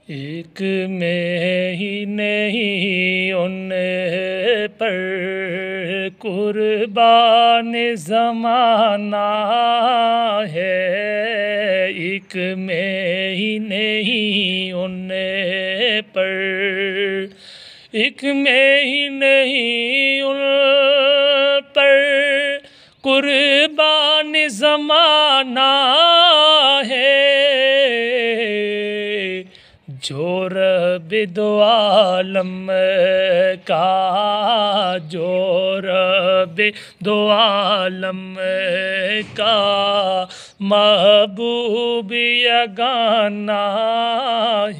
ایک میں ہی نہیں ان پر قربان زمانہ ہے، ایک میں ہی نہیں ان پر، ایک میں ہی نہیں ان پر قربان زمانہ ہے، جو رب دو عالم کا، جو رب دو عالم کا محبوب یگانہ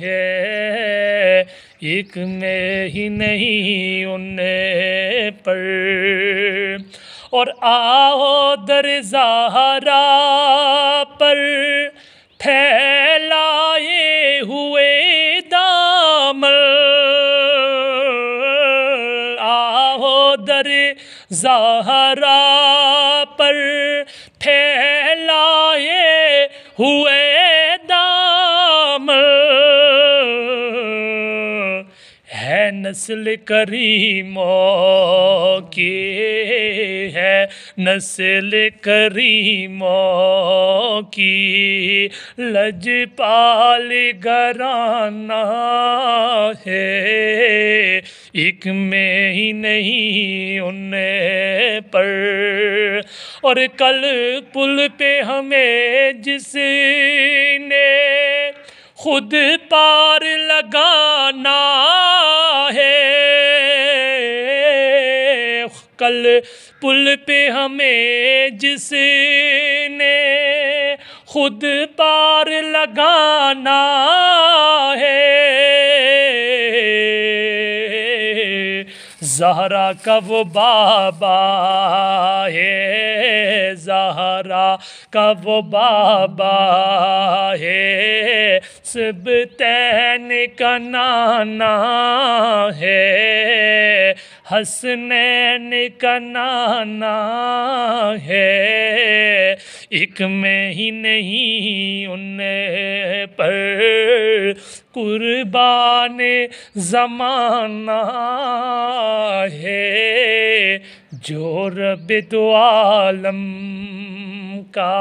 ہے، ایک میں ہی نہیں ان پر، اور آؤ در زہرا پر پھیلائے ہوئے دامن، آؤ در زہرا پر پھیلائے ہوئے دامن، ہے نسل کریموں کی، ہے نسل کریموں کی لجپال گھرانہ ہے، ایک میں ہی نہیں ان پر، اور کل پل پہ ہمیں جس نے خود پار لگانا ہے، کل پل پہ ہمیں جس نے خود پار لگانا ہے، زہرا کا وہ بابا ہے، زہرا کا وہ بابا ہے، سبتین کا نانا ہے، حسنین کا نانا ہے، ایک میں ہی نہیں ان پر قربان زمانہ ہے، جو رب دو عالم کا